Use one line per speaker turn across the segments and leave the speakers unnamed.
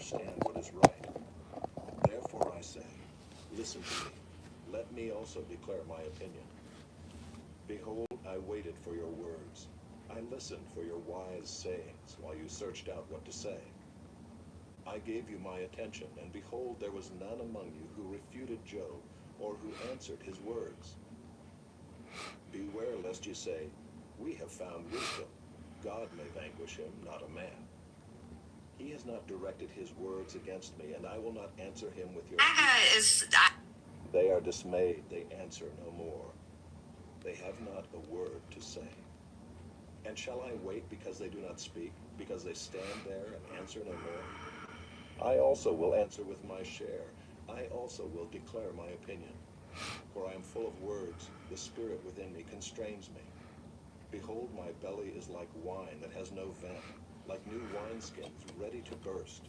understand what is right. Therefore I say, listen to me. Let me also declare my opinion. Behold, I waited for your words. I listened for your wise sayings while you searched out what to say. I gave you my attention, and behold, there was none among you who refuted Job or who answered his words. Beware lest you say, we have found wisdom. God may vanquish him, not a man. He has not directed his words against me, and I will not answer him with your speech. They are dismayed, they answer no more. They have not a word to say. And shall I wait because they do not speak, because they stand there and answer no more? I also will answer with my share. I also will declare my opinion. For I am full of words, the spirit within me constrains me. Behold, my belly is like wine that has no vent, like new wineskins ready to burst.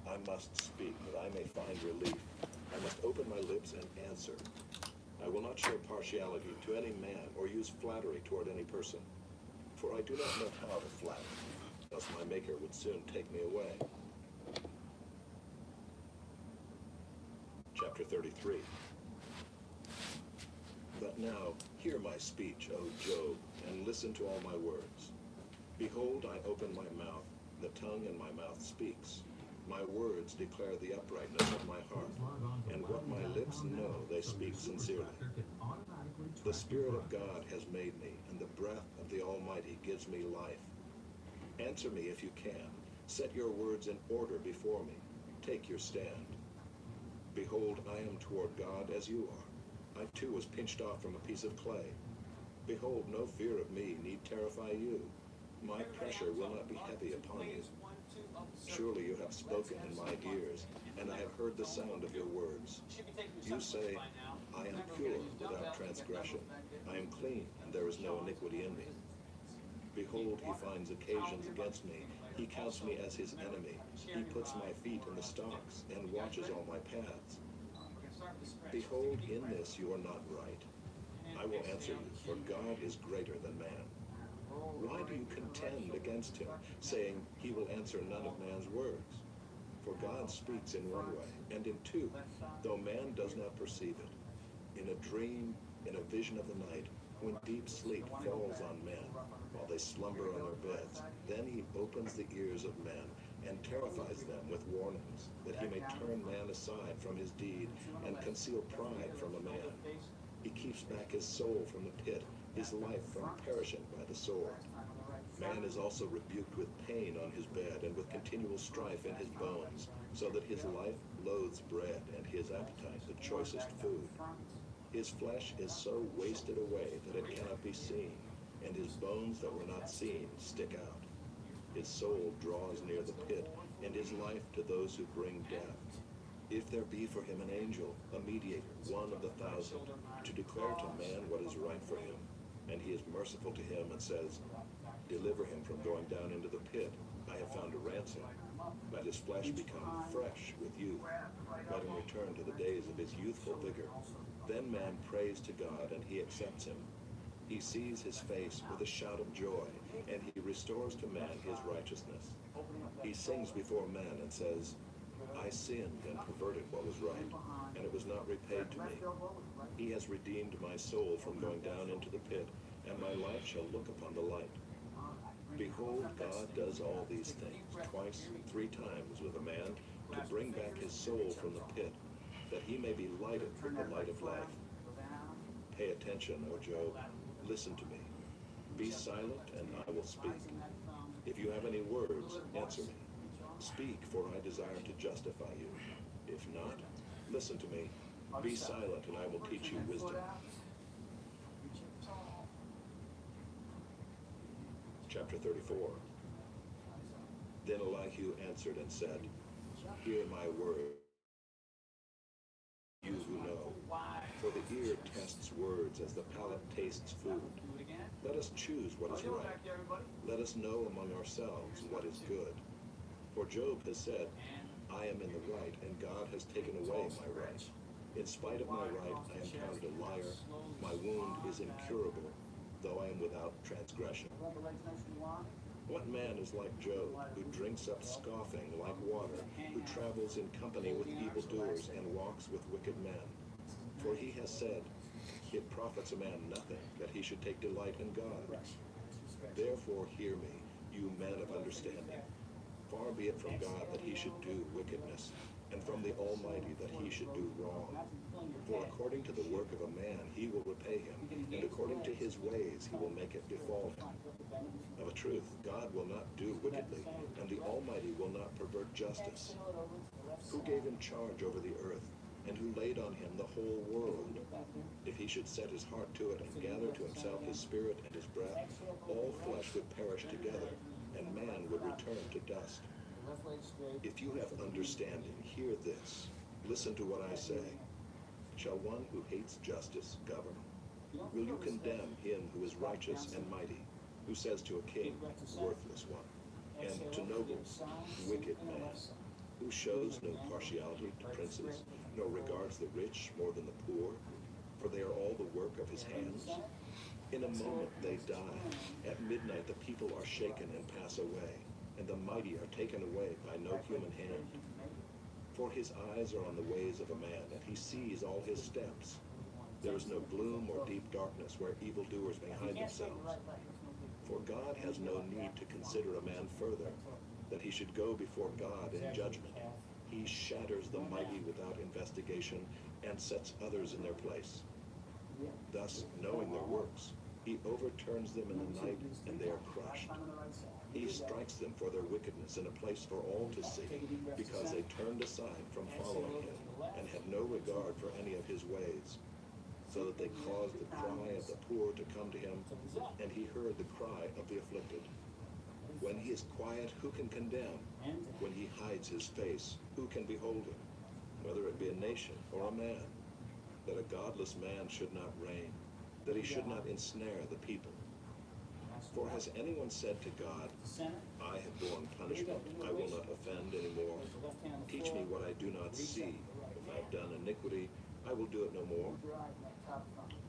I must speak that I may find relief. I must open my lips and answer. I will not show partiality to any man or use flattery toward any person. For I do not know how to flatter, else my Maker would soon take me away. Chapter 33. But now, hear my speech, O Job, and listen to all my words. Behold, I open my mouth, the tongue in my mouth speaks. My words declare the uprightness of my heart, and what my lips know they speak sincerely. The Spirit of God has made me, and the breath of the Almighty gives me life. Answer me if you can. Set your words in order before me. Take your stand. Behold, I am toward God as you are. I too was pinched off from a piece of clay. Behold, no fear of me need terrify you. My pressure will not be heavy upon you. Surely you have spoken in my ears, and I have heard the sound of your words. You say, I am pure without transgression. I am clean, and there is no iniquity in me. Behold, he finds occasions against me. He counts me as his enemy. He puts my feet in the stocks and watches all my paths. Behold, in this you are not right. I will answer you, for God is greater than man. Why do you contend against him, saying he will answer none of man's words? For God speaks in one way, and in two, though man does not perceive it. In a dream, in a vision of the night, when deep sleep falls on men, while they slumber on their beds, then he opens the ears of men, and terrifies them with warnings, that he may turn man aside from his deed, and conceal pride from a man. He keeps back his soul from the pit, his life from perishing by the sword. Man is also rebuked with pain on his bed, and with continual strife in his bones, so that his life loathes bread, and his appetite the choicest food. His flesh is so wasted away that it cannot be seen, and his bones that were not seen stick out. His soul draws near the pit, and his life to those who bring death. If there be for him an angel, a mediator, one of 1,000, to declare to man what is right for him, and he is merciful to him and says, deliver him from going down into the pit, I have found a ransom. Let his flesh become fresh with youth. Let him return to the days of his youthful vigor. Then man prays to God, and he accepts him. He sees his face with a shout of joy, and he restores to man his righteousness. He sings before men and says, I sinned and perverted what was right, and it was not repaid to me. He has redeemed my soul from going down into the pit, and my life shall look upon the light. Behold, God does all these things, twice, 3 times with a man, to bring back his soul from the pit, that he may be lighted with the light of life. Pay attention, O Job. Listen to me. Be silent, and I will speak. If you have any words, answer me. Speak, for I desire to justify you. If not, listen to me. Be silent, and I will teach you wisdom. Chapter 34. Then Elihu answered and said, hear my word, you who know. For the ear tests words as the palate tastes food. Let us choose what is right. Let us know among ourselves what is good. For Job has said, I am in the right, and God has taken away my right. In spite of my right, I am counted a liar. My wound is incurable, though I am without transgression. What man is like Job, who drinks up scoffing like water, who travels in company with evildoers and walks with wicked men? For he has said, it profits a man nothing that he should take delight in God. Therefore hear me, you men of understanding. Far be it from God that he should do wickedness, and from the Almighty that he should do wrong. For according to the work of a man he will repay him, and according to his ways he will make it befall him. Of a truth, God will not do wickedly, and the Almighty will not pervert justice. Who gave him charge over the earth, and who laid on him the whole world? If he should set his heart to it and gather to himself his spirit and his breath, all flesh would perish together, and man would return to dust. If you have understanding, hear this. Listen to what I say. Shall one who hates justice govern? Will you condemn him who is righteous and mighty, who says to a king, worthless one, and to nobles, wicked man, who shows no partiality to princes, nor regards the rich more than the poor, for they are all the work of his hands? In a moment they die. At midnight the people are shaken and pass away, and the mighty are taken away by no human hand. For his eyes are on the ways of a man, and he sees all his steps. There is no gloom or deep darkness where evildoers may hide themselves. For God has no need to consider a man further, that he should go before God in judgment. He shatters the mighty without investigation and sets others in their place. Thus, knowing their works, he overturns them in the night, and they are crushed. He strikes them for their wickedness in a place for all to see, because they turned aside from following him, and had no regard for any of his ways. So that they caused the cry of the poor to come to him, and he heard the cry of the afflicted. When he is quiet, who can condemn? When he hides his face, who can behold him? Whether it be a nation or a man, that a godless man should not reign, that he should not ensnare the people. For has anyone said to God, I have borne punishment, I will not offend any more? Teach me what I do not see. If I have done iniquity, I will do it no more.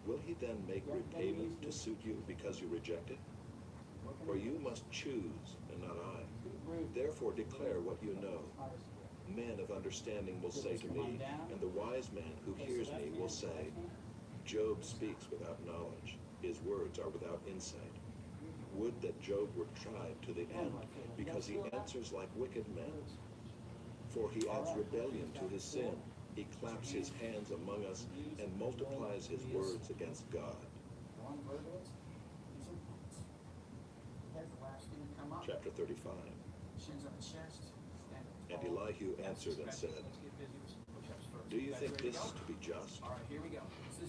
Will he then make repayment to suit you because you reject it? For you must choose, and not I. Therefore declare what you know. Men of understanding will say to me, and the wise man who hears me will say, Job speaks without knowledge. His words are without insight. Would that Job were tried to the end, because he answers like wicked men. For he adds rebellion to his sin. He claps his hands among us and multiplies his words against God. Chapter 35. And Elihu answered and said, Do you think this is to be just?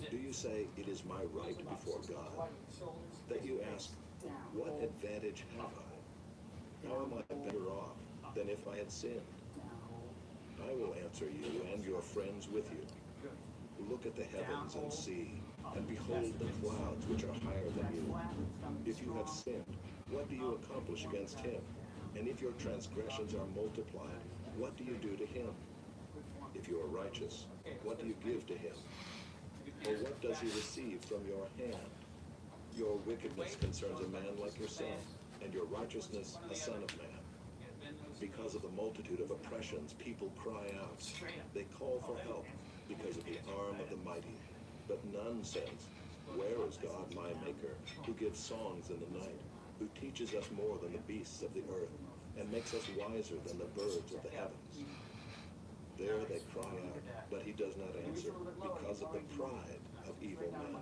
Do you say, it is my right before God? That you ask, what advantage have I? How am I better off than if I had sinned? I will answer you and your friends with you. Look at the heavens and see, and behold the clouds which are higher than you. If you have sinned, what do you accomplish against him? And if your transgressions are multiplied, what do you do to him? If you are righteous, what do you give to him? Or what does he receive from your hand? Your wickedness concerns a man like yourself, and your righteousness a son of man. Because of the multitude of oppressions, people cry out. They call for help because of the arm of the mighty. But none says, Where is God my maker, who gives songs in the night, who teaches us more than the beasts of the earth, and makes us wiser than the birds of the heavens? There they cry out, but he does not answer, because of the pride of evil men.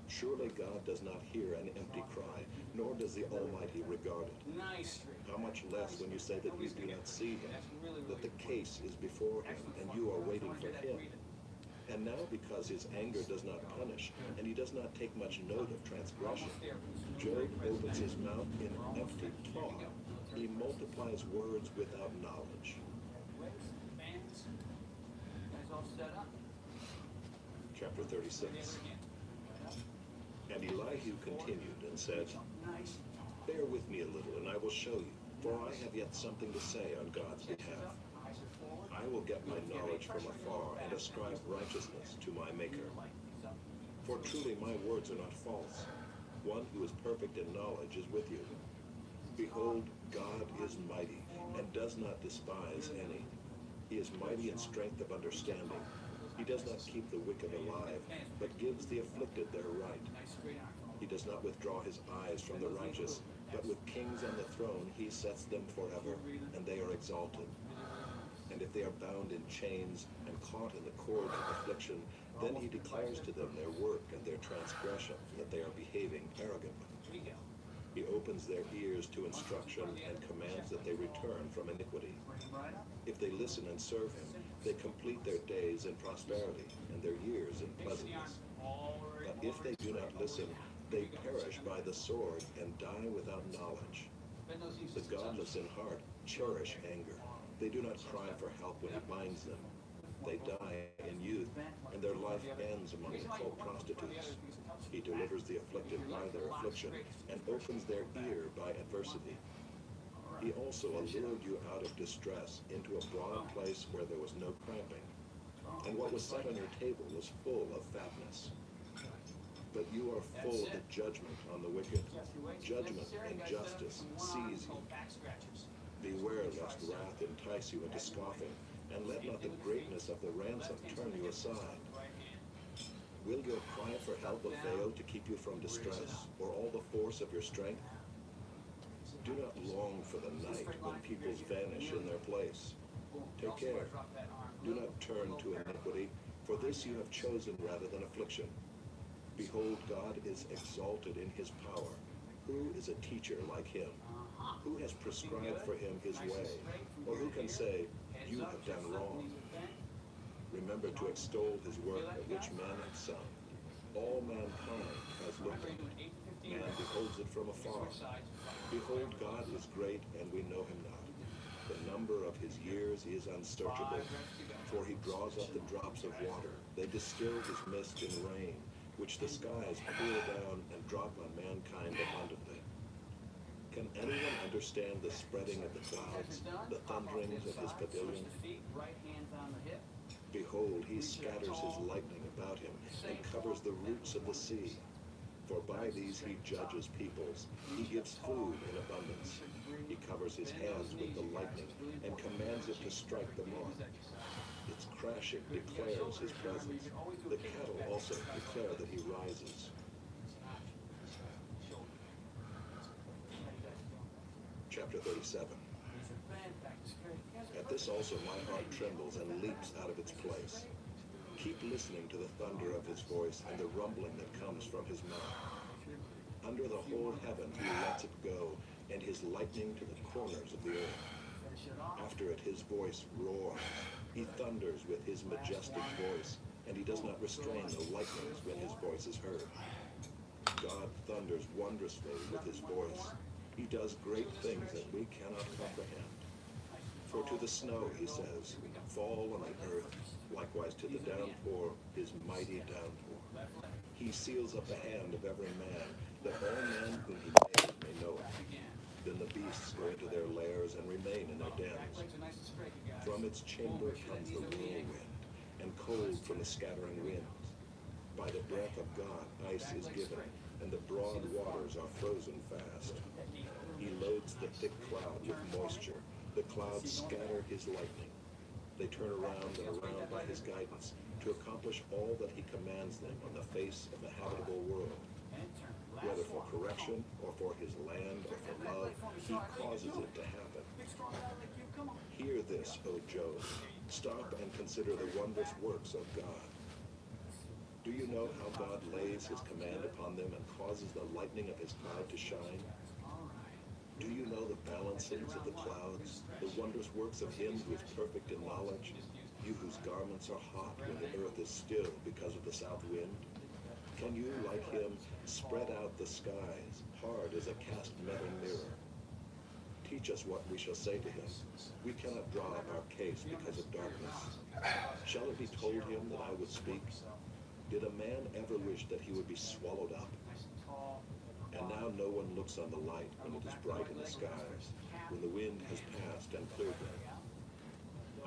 Surely God does not hear an empty cry, nor does the Almighty regard it. How much less when you say that you do not see him, that the case is before him, and you are waiting for him. And now because his anger does not punish, and he does not take much note of transgression, Job opens his mouth in empty talk. He multiplies words without knowledge. Chapter 36. And Elihu continued and said, Bear with me a little, and I will show you, for I have yet something to say on God's behalf. I will get my knowledge from afar and ascribe righteousness to my Maker. For truly my words are not false. One who is perfect in knowledge is with you. Behold, God is mighty, and does not despise any. He is mighty in strength of understanding. He does not keep the wicked alive, but gives the afflicted their right. He does not withdraw his eyes from the righteous, but with kings on the throne he sets them forever, and they are exalted. And if they are bound in chains and caught in the cords of affliction, then he declares to them their work and their transgression, that they are behaving arrogantly. He opens their ears to instruction and commands that they return from iniquity. If they listen and serve him, they complete their days in prosperity and their years in pleasantness. But if they do not listen, they perish by the sword and die without knowledge. The godless in heart cherish anger. They do not cry for help when he binds them. They die in youth, and their life ends among the co-prostitutes. He delivers the afflicted by their affliction, and opens their ear by adversity. He also allured you out of distress into a broad place where there was no cramping, and what was set on your table was full of fatness. But you are full of the judgment on the wicked. Judgment and justice seize you. Beware lest wrath entice you into scoffing, and let not the greatness of the ransom turn you aside. Will your cry for help avail to keep you from distress, or all the force of your strength? Do not long for the night when peoples vanish in their place. Take care. Do not turn to iniquity, for this you have chosen rather than affliction. Behold, God is exalted in his power. Who is a teacher like him? Who has prescribed for him his way? Or who can say, you have done wrong? Remember to extol his work of which men have sung. All mankind has looked on it. Man beholds it from afar. Behold, God is great, and we know him not. The number of his years is unsearchable. For he draws up the drops of water. They distill his mist in rain, which the skies pour down and drop on mankind abundantly. Can anyone understand the spreading of the clouds, the thunderings of his pavilion? Behold, he scatters his lightning about him, and covers the roots of the sea. For by these he judges peoples. He gives food in abundance. He covers his hands with the lightning, and commands it to strike the mark. Its crashing declares his presence. The cattle also declare that he rises. Chapter 37. At this also my heart trembles and leaps out of its place. Keep listening to the thunder of his voice and the rumbling that comes from his mouth. Under the whole heaven he lets it go, and his lightning to the corners of the earth. After it his voice roars. He thunders with his majestic voice, and he does not restrain the lightnings when his voice is heard. God thunders wondrously with his voice. He does great things that we cannot comprehend. For to the snow, he says, fall on the earth, likewise to the downpour, his mighty downpour. He seals up the hand of every man, that all men whom he made may know it. Then the beasts go into their lairs and remain in their dens. From its chamber comes the whirlwind, and cold from the scattering winds. By the breath of God ice is given, and the broad waters are frozen fast. He loads the thick cloud with moisture. The clouds scatter his lightning. They turn around and around by his guidance, to accomplish all that he commands them on the face of the habitable world. Whether for correction, or for his land, or for love, he causes it to happen. Hear this, O Job. Stop and consider the wondrous works of God. Do you know how God lays his command upon them and causes the lightning of his cloud to shine? Do you know the balancings of the clouds, the wondrous works of him who is perfect in knowledge, you whose garments are hot when the earth is still because of the south wind? Can you, like him, spread out the skies, hard as a cast metal mirror? Teach us what we shall say to him. We cannot draw up our case because of darkness. Shall it be told him that I would speak? Did a man ever wish that he would be swallowed up? And now no one looks on the light when it is bright in the skies, when the wind has passed and cleared them.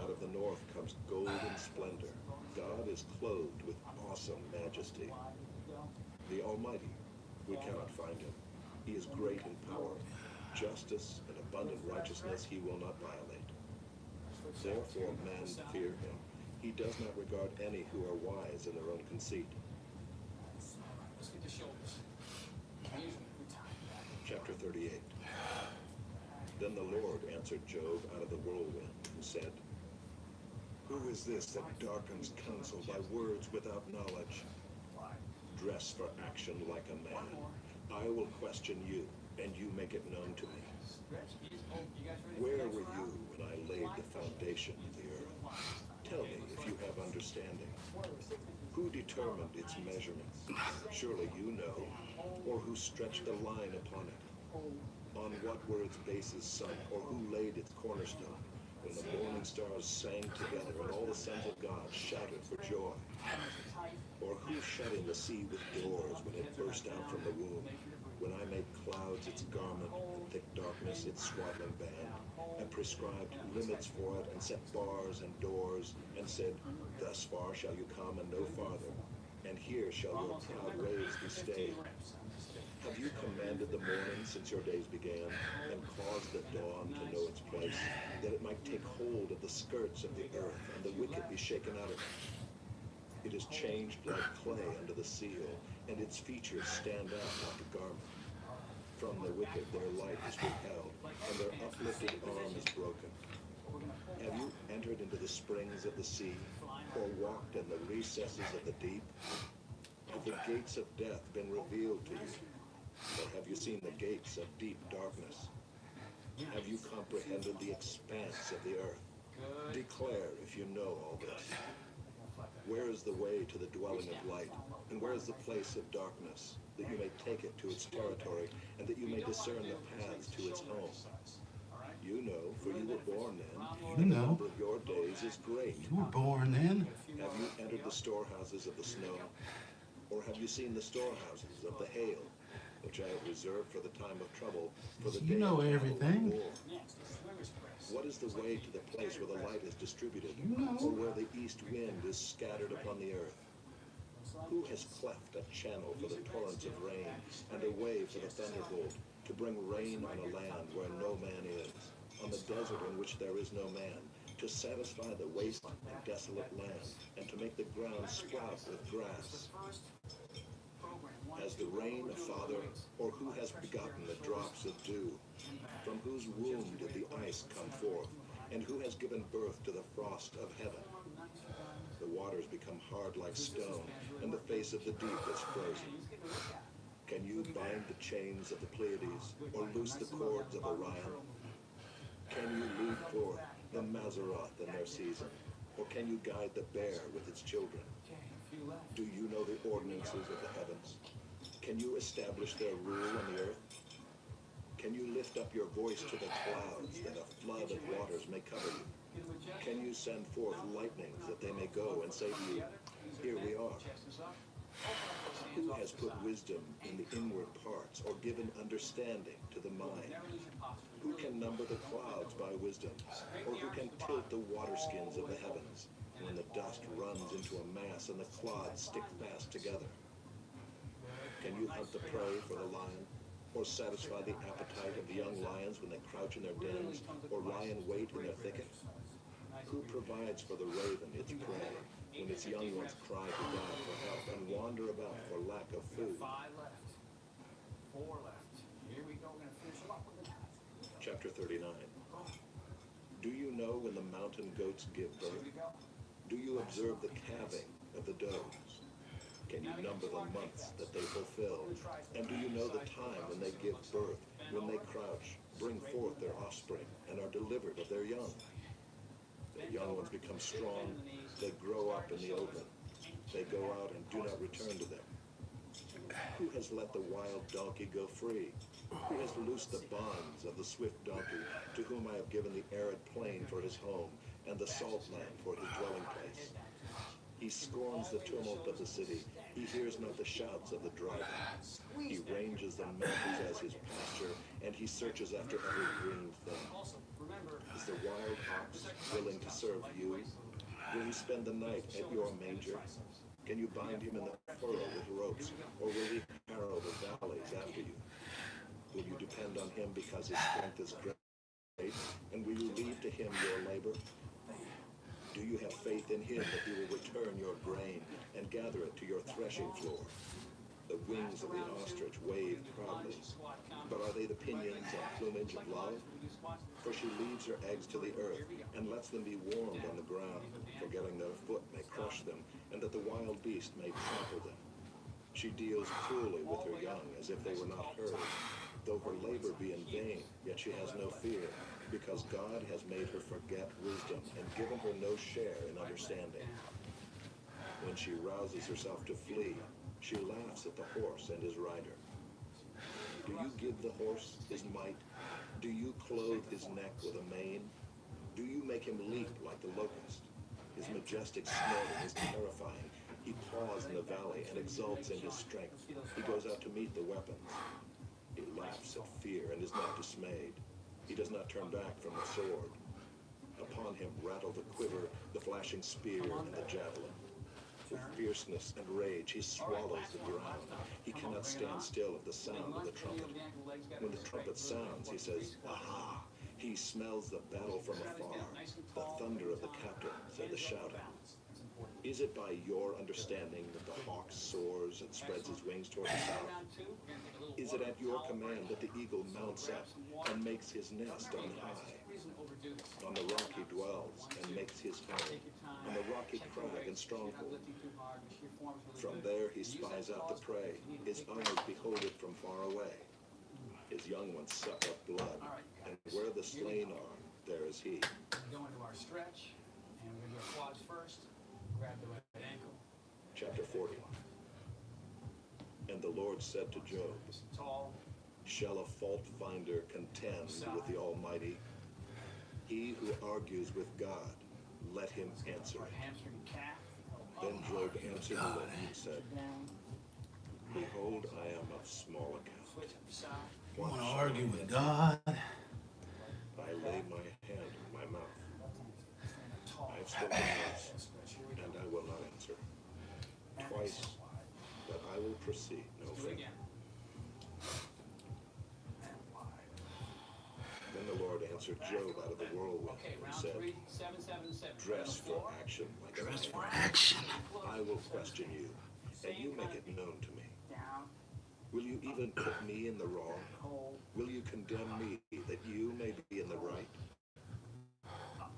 Out of the north comes golden splendor. God is clothed with awesome majesty. The Almighty, we cannot find him. He is great in power. Justice and abundant righteousness he will not violate. Therefore men fear him. He does not regard any who are wise in their own conceit.
Let's get the shoulders.
Chapter 38. Then the Lord answered Job out of the whirlwind and said, Who is this that darkens counsel by words without knowledge? Dress for action like a man. I will question you, and you make it known to me. Where were you when I laid the foundation of the earth? Tell me if you have understanding. Who determined its measurements? Surely you know. Or who stretched the line upon it? On what were its bases sunk, or who laid its cornerstone? When the morning stars sang together, and all the sons of God shouted for joy? Or who shut in the sea with doors when it burst out from the womb? When I made clouds its garment, and thick darkness its swaddling band, and prescribed limits for it, and set bars and doors, and said, Thus far shall you come, and no farther, and here shall your proud waves be stayed. Have you commanded the morning since your days began, and caused the dawn to know its place, that it might take hold of the skirts of the earth, and the wicked be shaken out of it? It is changed like clay under the seal, and its features stand out like a garment. From the wicked their light is withheld, and their uplifted arm is broken. Have you entered into the springs of the sea, or walked in the recesses of the deep? Have the gates of death been revealed to you? Or have you seen the gates of deep darkness? Have you comprehended the expanse of the earth? Declare if you know all this. Where is the way to the dwelling of light, and where is the place of darkness, that you may take it to its territory, and that you may discern the paths to its home? You know, for you were born then,
You
and the
know.
number of your days is great.
You were born then.
Have you entered the storehouses of the snow? Or have you seen the storehouses of the hail, which I have reserved for the time of trouble, for the
You
day
know
of battle
everything.
and war? What is the way to the place where the light is distributed,
You know.
or where the east wind is scattered upon the earth? Who has cleft a channel for the torrents of rain, and a way for the thunderbolt, to bring rain on a land where no man is, on the desert in which there is no man, to satisfy the waste and desolate land, and to make the ground sprout with grass? Has the rain a father, or who has begotten the drops of dew? From whose womb did the ice come forth, and who has given birth to the frost of heaven? The waters become hard like stone, and the face of the deep is frozen. Can you bind the chains of the Pleiades, or loose the cords of Orion? Can you lead forth the Mazzaroth in their season, or can you guide the bear with its children? Do you know the ordinances of the heavens? Can you establish their rule on the earth? Can you lift up your voice to the clouds, that a flood of waters may cover you? Can you send forth lightnings, that they may go and say to you, Here we are? Who has put wisdom in the inward parts, or given understanding to the mind? Who can number the clouds by wisdom, or who can tilt the waterskins of the heavens, when the dust runs into a mass and the clods stick fast together? Can you hunt the prey for the lion, or satisfy the appetite of the young lions when they crouch in their dens, or lie in wait in their thickets? Who provides for the raven its prey, when its young ones cry to God for help and wander about for lack of food?
5 left. 4 left. Here we go. We're gonna finish up with the
Chapter 39. Do you know when the mountain goats give birth? Do you observe the calving of the does? Can you number the months that they fulfill? And do you know the time when they give birth, when they crouch, bring forth their offspring, and are delivered of their young? The young ones become strong, they grow up in the open. They go out and do not return to them. Who has let the wild donkey go free? Who has loosed the bonds of the swift donkey, to whom I have given the arid plain for his home, and the salt land for his dwelling place? He scorns the tumult of the city. He hears not the shouts of the driver. He ranges the mountains as his pasture, and he searches after every green thing. Is the wild ox willing to serve you? Will he spend the night at your manger? Can you bind him in the furrow with ropes, or will he harrow the valleys after you? Will you depend on him because his strength is great? And will you leave to him your labor? Do you have faith in him that he will return your grain and gather it to your threshing floor? The wings of the ostrich wave proudly, but are they the pinions and plumage of love? For she leaves her eggs to the earth and lets them be warmed on the ground, forgetting that a foot may crush them and that the wild beast may trample them. She deals cruelly with her young as if they were not hers. Though her labor be in vain, yet she has no fear, because God has made her forget wisdom and given her no share in understanding. When she rouses herself to flee, she laughs at the horse and his rider. Do you give the horse his might? Do you clothe his neck with a mane? Do you make him leap like the locust? His majestic snorting is terrifying. He paws in the valley and exults in his strength. He goes out to meet the weapons. He laughs at fear and is not dismayed. He does not turn back from the sword. Upon him rattle the quiver, the flashing spear, and the javelin. With fierceness and rage, he swallows the ground. He cannot stand still at the sound of the trumpet. When the trumpet sounds, he says, "Aha!" He smells the battle from afar, the thunder of the captains and the shouting. Is it by your understanding that the hawk soars and spreads his wings toward the south? Is it at your command that the eagle mounts up and makes his nest on high? On the rock he dwells and makes his home, on the rocky crag and stronghold. From there he spies out the prey. His eyes behold it from far away. His young ones suck up blood, and where the slain are, there is he.
Go into our stretch, and we're going to do our quads first. Grab the right ankle.
Chapter 40. And the Lord said to Job,
Tall.
Shall a fault finder contend with the Almighty? He who argues with God, let him answer.
Right hamstring and calf.
Then Job answered the Lord and said, Behold, I am of small account.
Switch up the side.
You want to argue with God?
I lay my hand on my mouth.
Tall.
I have spoken once, and I will not answer. Twice, but I will proceed no
Do it
further.
again. And wide.
Then the Lord answered Job out of the whirlwind
Okay,
and
round
said,
3, 7, 7, 7.
Dress for action like a
Dress for
lion.
action.
I will question you, and you make it known to me.
Down.
Will you even put me in the wrong?
Hold.
Will you condemn me that you may be in the right?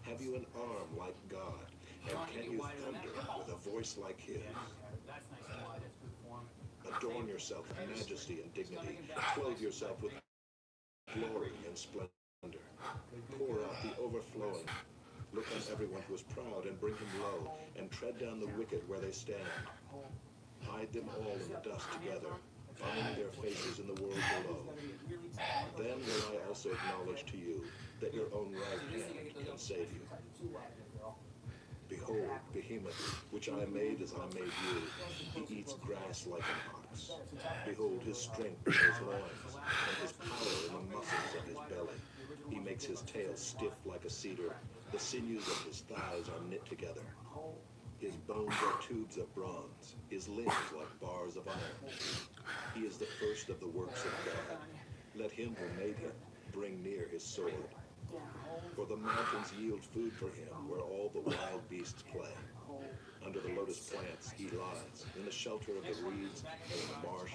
Have you an arm like God? And can you thunder with a voice like his?
That's nice and wide. That's good form.
Adorn yourself with majesty and dignity. Clothe yourself with glory and splendor. Pour out the overflowing. Look on everyone who is proud and bring him low, and tread down the wicked where they stand. Hide them all in the dust together, bind their faces in the world below. Then will I also acknowledge to you that your own right hand can save you. Behold, Behemoth, which I made as I made you. He eats grass like an ox. Behold his strength in his loins, and his power in the muscles of his belly. He makes his tail stiff like a cedar. The sinews of his thighs are knit together. His bones are tubes of bronze, his limbs like bars of iron. He is the first of the works of God. Let him who made him bring near his sword. For the mountains yield food for him, where all the wild beasts play. Under the lotus plants he lies, in the shelter of the reeds and in the marsh.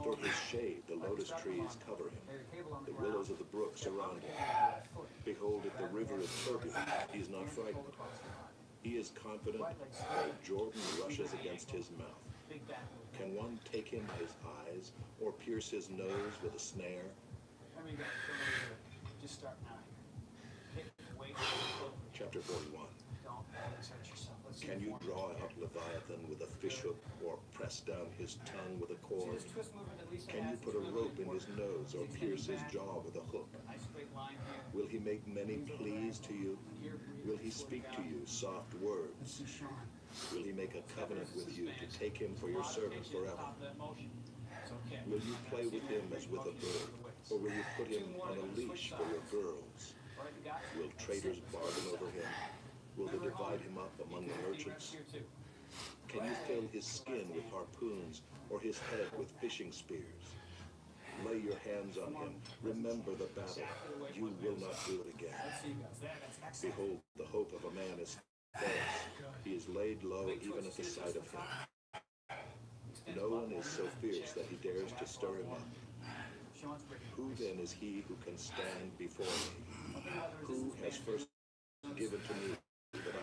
For his shade the lotus trees cover him. The willows of the brook surround him. Behold, if the river is turbulent, he is not frightened. He is confident, though Jordan rushes against his mouth. Can one take him by his eyes, or pierce his nose with a snare?
How many guys just start now here? Wait.
Chapter 41.
Don't exert yourself. Let's see
Can
the
you
form.
draw out Leviathan with a fishhook, or press down his tongue with a
See
cord?
this twist movement that Lisa
Can you
has?
put a rope in his nose, or pierce his jaw with a hook?
Nice straight line here.
Will he make many pleas to you?
Here,
Will he speak to you soft
Let's
words?
see Sean.
Will he make a covenant with you to take him for your servant forever?
Top of that motion. It's okay.
Will you play with him as with a bird, or will you put him on a leash for your girls?
All right, you got it?
Will traders bargain over him? Will they divide him up among the merchants?
Here too.
Can you fill his skin with harpoons, or his head with fishing spears? Lay your hands on him. Remember the battle. You will not do it again.
Let's see, guys. That's excellent.
Behold, the hope of a man is false. He is laid low even at the sight of him. No one is so fierce that he dares to stir him up.
Sean's breaking.
Who then is he who can stand before me? Who has first given to me